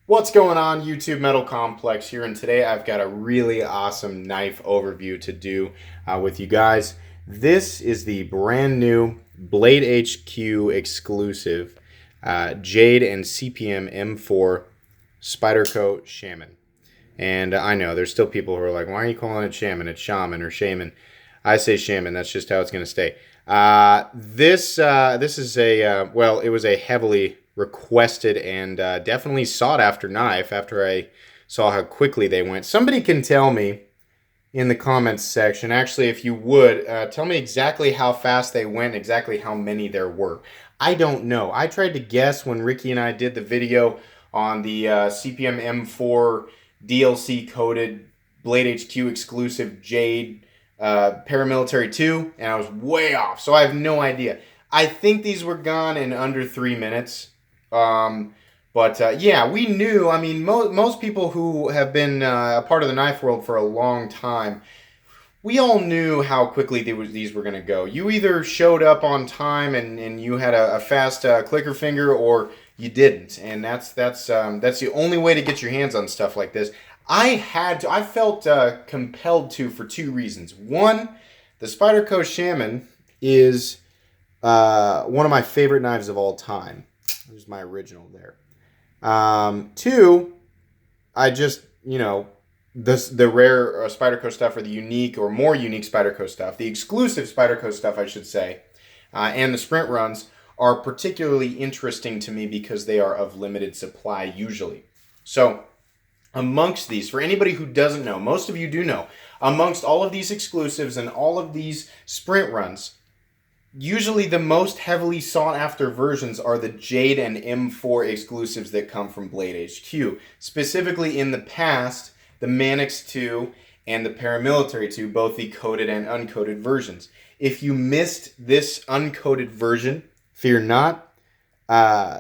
What's going on, YouTube Metal Complex here, and today I've got a really awesome knife overview to do with you guys. This is the brand new Blade HQ exclusive Jade and CPM M4 Spyderco Shaman. And I know there's still people who are like, why are you calling it Shaman? It's Shaman or Shaman. I say Shaman. That's just how it's going to stay. This is a well, it was a heavily requested and definitely sought after knife after I saw how quickly they went. Somebody can tell me in the comments section, actually, if you would, tell me exactly how fast they went, exactly how many there were. I don't know. I tried to guess when Ricky and I did the video on the CPM M4 DLC coded Blade HQ exclusive Jade Paramilitary 2, and I was way off, so I have no idea. I think these were gone in under 3 minutes. Yeah, we knew. I mean, most people who have been a part of the knife world for a long time, we all knew how quickly these were going to go. You either showed up on time and you had a fast clicker finger, or you didn't, and that's the only way to get your hands on stuff like this. I felt compelled to for two reasons. One, the Spyderco Shaman is one of my favorite knives of all time. There's my original there. Two, I just, the rare Spyderco stuff, or the unique or more unique Spyderco stuff, the exclusive Spyderco stuff, I should say, and the sprint runs are particularly interesting to me because they are of limited supply usually. So, amongst these, for anybody who doesn't know, most of you do know, amongst all of these exclusives and all of these sprint runs, usually the most heavily sought after versions are the Jade and M4 exclusives that come from Blade HQ. Specifically in the past, the Manix 2 and the Paramilitary 2, both the coded and uncoded versions. If you missed this uncoded version, fear not.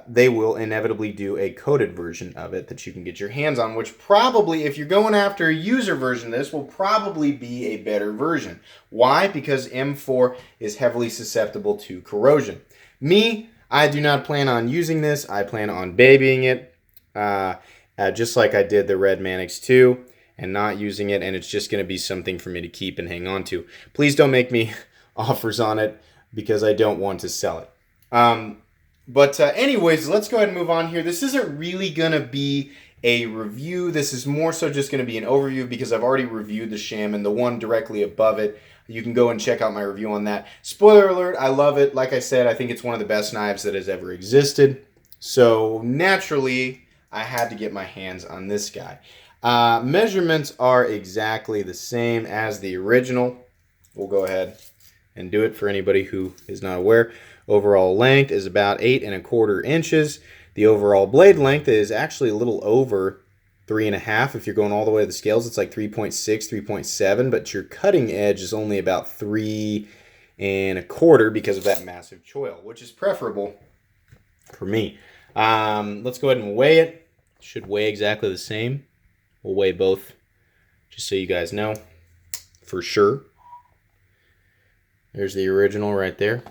They will inevitably do a coded version of it that you can get your hands on, which probably, if you're going after a user version of this, will probably be a better version. Why? Because M4 is heavily susceptible to corrosion. Me, I do not plan on using this. I plan on babying it, just like I did the Red Manix 2, and not using it, and it's just going to be something for me to keep and hang on to. Please don't make me offers on it, because I don't want to sell it. Anyways, let's go ahead and move on here. This isn't really going to be a review. This is more so just going to be an overview because I've already reviewed the Shaman, the one directly above it. You can go and check out my review on that. Spoiler alert, I love it. Like I said, I think it's one of the best knives that has ever existed. So naturally, I had to get my hands on this guy. Measurements are exactly the same as the original. We'll go ahead and do it for anybody who is not aware. Overall length is about 8¼ inches. The overall blade length is actually a little over 3.5. If you're going all the way to the scales, it's like 3.6, 3.7, but your cutting edge is only about 3¼ because of that massive choil, which is preferable for me. Let's go ahead and weigh it. It should weigh exactly the same. We'll weigh both just so you guys know for sure. There's the original right there.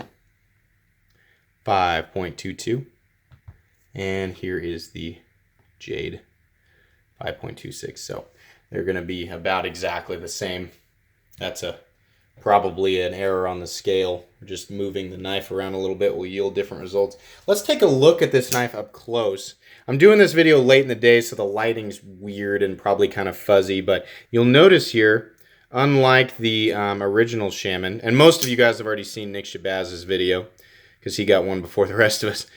5.22, and here is the Jade 5.26. So they're going to be about exactly the same. That's probably an error on the scale. Just moving the knife around a little bit will yield different results. Let's take a look at this knife up close. I'm doing this video late in the day, so the lighting's weird and probably kind of fuzzy, but you'll notice here, unlike the original Shaman, and most of you guys have already seen Nick Shabazz's video, because he got one before the rest of us.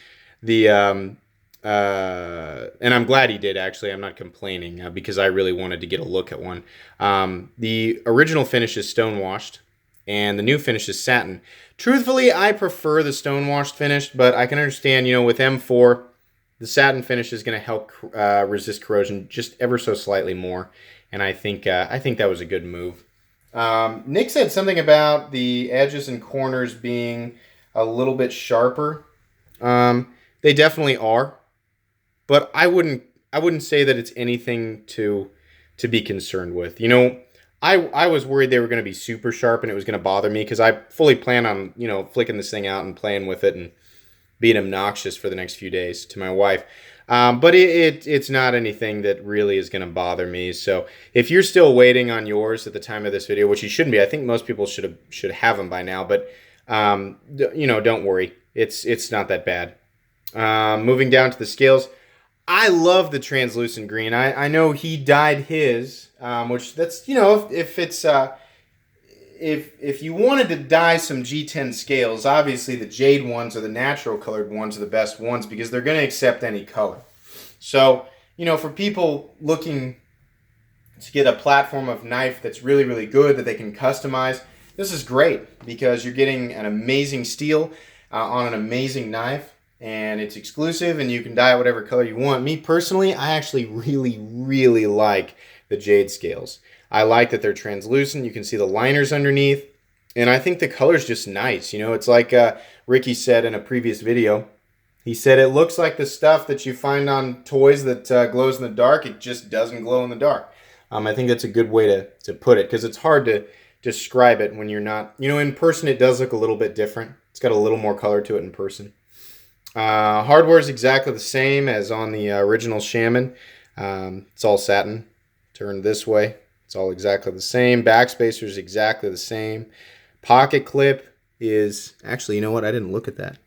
And I'm glad he did, actually. I'm not complaining, because I really wanted to get a look at one. The original finish is stone-washed, and the new finish is satin. Truthfully, I prefer the stone-washed finish, but I can understand, with M4, the satin finish is going to help resist corrosion just ever so slightly more, and I think that was a good move. Nick said something about the edges and corners being a little bit sharper. They definitely are, but I wouldn't say that it's anything to be concerned with. I was worried they were going to be super sharp and it was going to bother me, because I fully plan on flicking this thing out and playing with it and being obnoxious for the next few days to my wife. But it's not anything that really is going to bother me. So if you're still waiting on yours at the time of this video, which you shouldn't be, I think most people should have them by now. But don't worry, it's not that bad. Moving down to the scales, I love the translucent green. I know he dyed his, which that's if it's if you wanted to dye some G10 scales, obviously the jade ones or the natural colored ones are the best ones because they're going to accept any color. So, for people looking to get a platform of knife that's really, really good that they can customize, this is great because you're getting an amazing steel on an amazing knife, and it's exclusive and you can dye it whatever color you want. Me personally, I actually really, really like the jade scales. I like that they're translucent. You can see the liners underneath. And I think the color's just nice. It's like Ricky said in a previous video. He said it looks like the stuff that you find on toys that glows in the dark. It just doesn't glow in the dark. I think that's a good way to put it because it's hard to describe it when you're not... in person it does look a little bit different. It's got a little more color to it in person. Hardware is exactly the same as on the original Shaman. It's all satin. Turned this way. It's all exactly the same. Backspacer is exactly the same. Pocket clip is... Actually, you know what? I didn't look at that.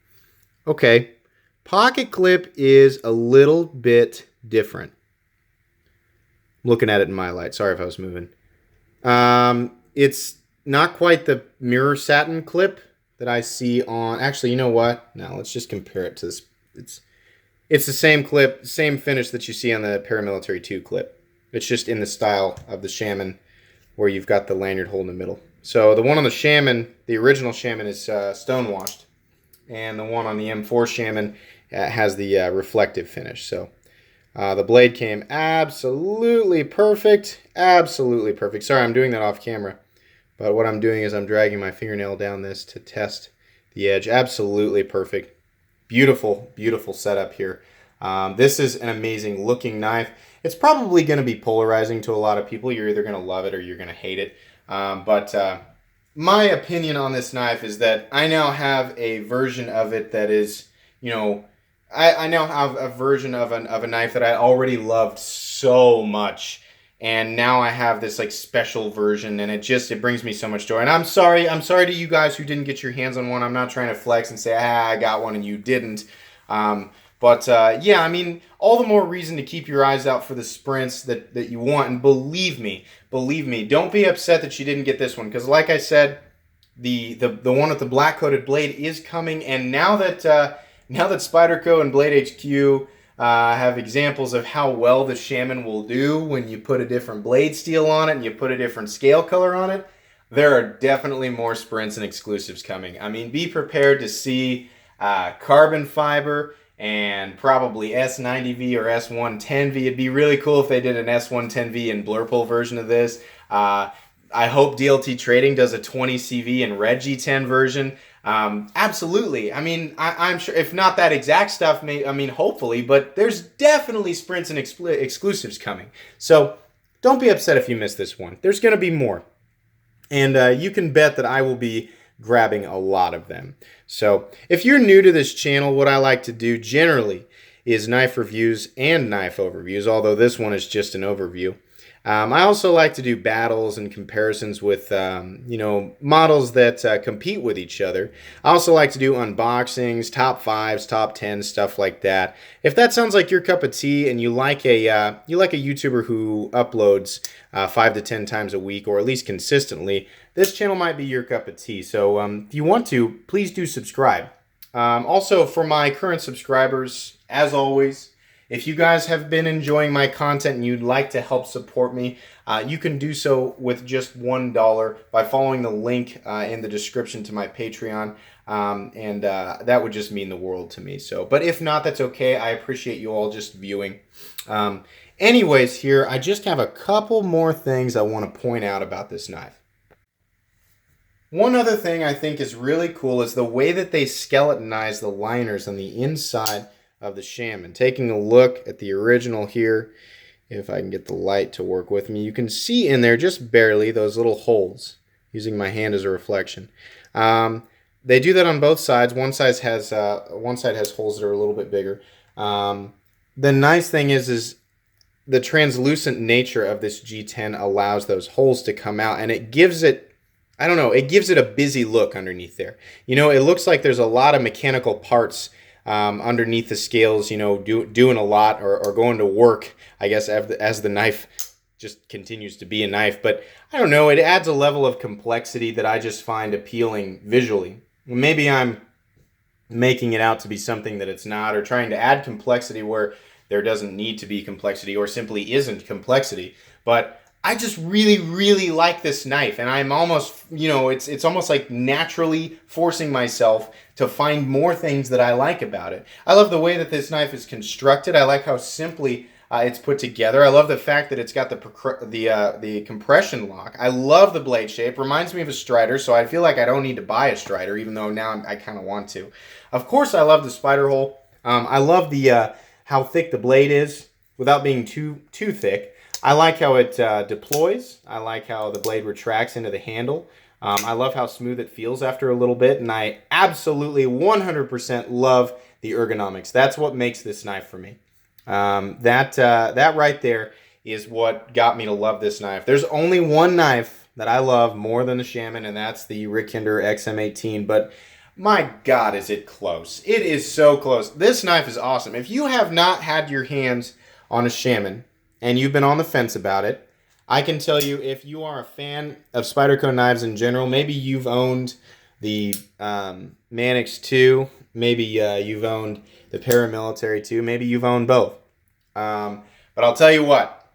Okay. Pocket clip is a little bit different. I'm looking at it in my light. Sorry if I was moving. It's not quite the mirror satin clip that I see on... Actually, you know what? No, let's just compare it to this. It's the same clip, same finish that you see on the Paramilitary 2 clip. It's just in the style of the Shaman where you've got the lanyard hole in the middle. So the one on the Shaman, the original Shaman, is stonewashed. And the one on the M4 Shaman has the reflective finish. So the blade came absolutely perfect. Absolutely perfect. Sorry, I'm doing that off camera. But what I'm doing is I'm dragging my fingernail down this to test the edge. Absolutely perfect. Beautiful, beautiful setup here. This is an amazing looking knife. It's probably going to be polarizing to a lot of people. You're either going to love it or you're going to hate it. But my opinion on this knife is that I now have a version of it that is, I now have a version of a knife that I already loved so much. And now I have this like special version, and it brings me so much joy. And I'm sorry to you guys who didn't get your hands on one. I'm not trying to flex and say, I got one and you didn't. Yeah, I mean, all the more reason to keep your eyes out for the sprints that you want. And believe me, don't be upset that you didn't get this one. Because like I said, the one with the black-coated blade is coming. And now that Spyderco and Blade HQ have examples of how well the Shaman will do when you put a different blade steel on it and you put a different scale color on it, there are definitely more sprints and exclusives coming. I mean, be prepared to see carbon fiber and probably S90V or S110V. It'd be really cool if they did an S110V and Blurple version of this. I hope DLT Trading does a 20CV and Red G10 version. Absolutely. I mean, I'm sure, if not that exact stuff, hopefully, but there's definitely sprints and exclusives coming. So don't be upset if you miss this one. There's going to be more. And you can bet that I will be grabbing a lot of them. So if you're new to this channel, what I like to do generally is knife reviews and knife overviews, although this one is just an overview. I also like to do battles and comparisons with, models that compete with each other. I also like to do unboxings, top 5s, top 10s, stuff like that. If that sounds like your cup of tea and you like a YouTuber who uploads 5 to 10 times a week, or at least consistently, this channel might be your cup of tea. So if you want to, please do subscribe. Also, for my current subscribers, as always, if you guys have been enjoying my content and you'd like to help support me, you can do so with just $1 by following the link in the description to my Patreon, and that would just mean the world to me. So, but if not, that's okay. I appreciate you all just viewing. Anyways, here, I just have a couple more things I want to point out about this knife. One other thing I think is really cool is the way that they skeletonize the liners on the inside of the Shaman. Taking a look at the original here, if I can get the light to work with me, you can see in there just barely those little holes, using my hand as a reflection. They do that on both sides. One side has holes that are a little bit bigger. the nice thing is the translucent nature of this G10 allows those holes to come out, and it gives it, I don't know, it gives it a busy look underneath there. You know, it looks like there's a lot of mechanical parts underneath the scales, you know, doing a lot or going to work, I guess, as the knife just continues to be a knife. But I don't know, it adds a level of complexity that I just find appealing visually. Maybe I'm making it out to be something that it's not, or trying to add complexity where there doesn't need to be complexity, or simply isn't complexity. But I just really, really like this knife, and I'm almost, you know, it's almost like naturally forcing myself to find more things that I like about it. I love the way that this knife is constructed. I like how simply it's put together. I love the fact that it's got the compression lock. I love the blade shape. Reminds me of a Strider, so I feel like I don't need to buy a Strider, even though now I kind of want to. Of course, I love the spider hole. I love the how thick the blade is without being too thick. I like how it deploys. I like how the blade retracts into the handle. I love how smooth it feels after a little bit, and I absolutely 100% love the ergonomics. That's what makes this knife for me. That right there is what got me to love this knife. There's only one knife that I love more than the Shaman, and that's the Rick Hinder XM18, but my God, is it close. It is so close. This knife is awesome. If you have not had your hands on a Shaman and you've been on the fence about it, I can tell you, if you are a fan of Spyderco knives in general, maybe you've owned the Manix 2, maybe you've owned the Paramilitary 2, maybe you've owned both. But I'll tell you what,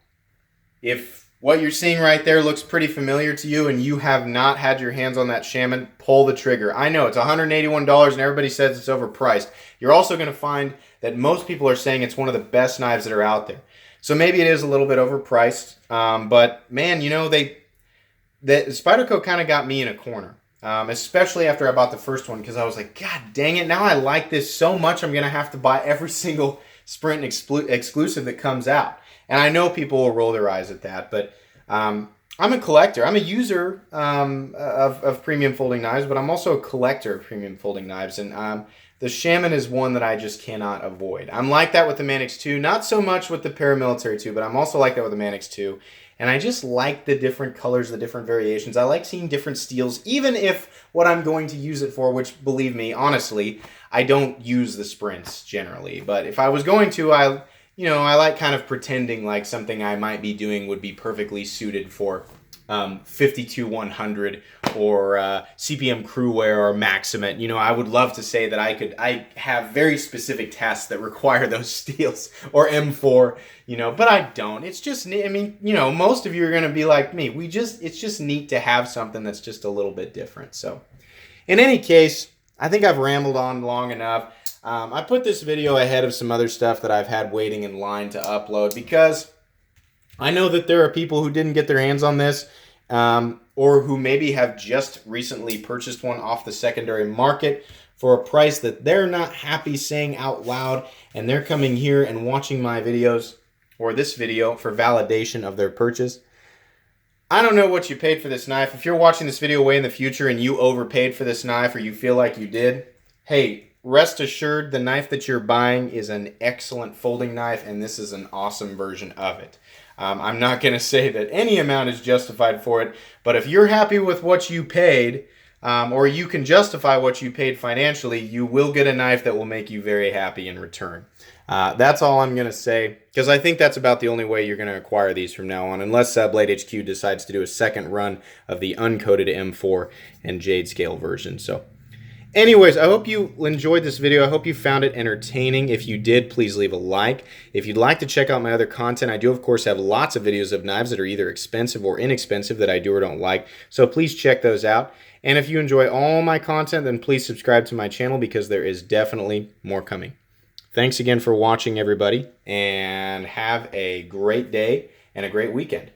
if what you're seeing right there looks pretty familiar to you and you have not had your hands on that Shaman, pull the trigger. I know it's $181 and everybody says it's overpriced. You're also going to find that most people are saying it's one of the best knives that are out there. So maybe it is a little bit overpriced, but man, you know, the Spyderco kind of got me in a corner, especially after I bought the first one, because I was like, God dang it, now I like this so much I'm going to have to buy every single Sprint exclusive that comes out. And I know people will roll their eyes at that, but I'm a collector. I'm a user of premium folding knives, but I'm also a collector of premium folding knives, and the Shaman is one that I just cannot avoid. I'm like that with the Manix 2, not so much with the Paramilitary 2, but I'm also like that with the Manix 2. And I just like the different colors, the different variations. I like seeing different steels, even if what I'm going to use it for, which, believe me, honestly, I don't use the Sprints generally. But if I was going to, I like kind of pretending like something I might be doing would be perfectly suited for 52-100 or CPM Crewwear or Maximate. You know, I would love to say that I have very specific tasks that require those steels, or M4, you know, but I don't. It's just, I mean, you know, most of you are going to be like me. It's just neat to have something that's just a little bit different. So in any case, I think I've rambled on long enough. I put this video ahead of some other stuff that I've had waiting in line to upload, because I know that there are people who didn't get their hands on this, or who maybe have just recently purchased one off the secondary market for a price that they're not happy saying out loud, and they're coming here and watching my videos, or this video, for validation of their purchase. I don't know what you paid for this knife. If you're watching this video way in the future and you overpaid for this knife, or you feel like you did, hey, rest assured the knife that you're buying is an excellent folding knife, and this is an awesome version of it. I'm not going to say that any amount is justified for it, but if you're happy with what you paid, or you can justify what you paid financially, you will get a knife that will make you very happy in return. That's all I'm going to say, because I think that's about the only way you're going to acquire these from now on, unless Blade HQ decides to do a second run of the uncoated M4 and Jade scale version. So anyways, I hope you enjoyed this video. I hope you found it entertaining. If you did, please leave a like. If you'd like to check out my other content, I do, of course, have lots of videos of knives that are either expensive or inexpensive that I do or don't like. So please check those out. And if you enjoy all my content, then please subscribe to my channel, because there is definitely more coming. Thanks again for watching, everybody, and have a great day and a great weekend.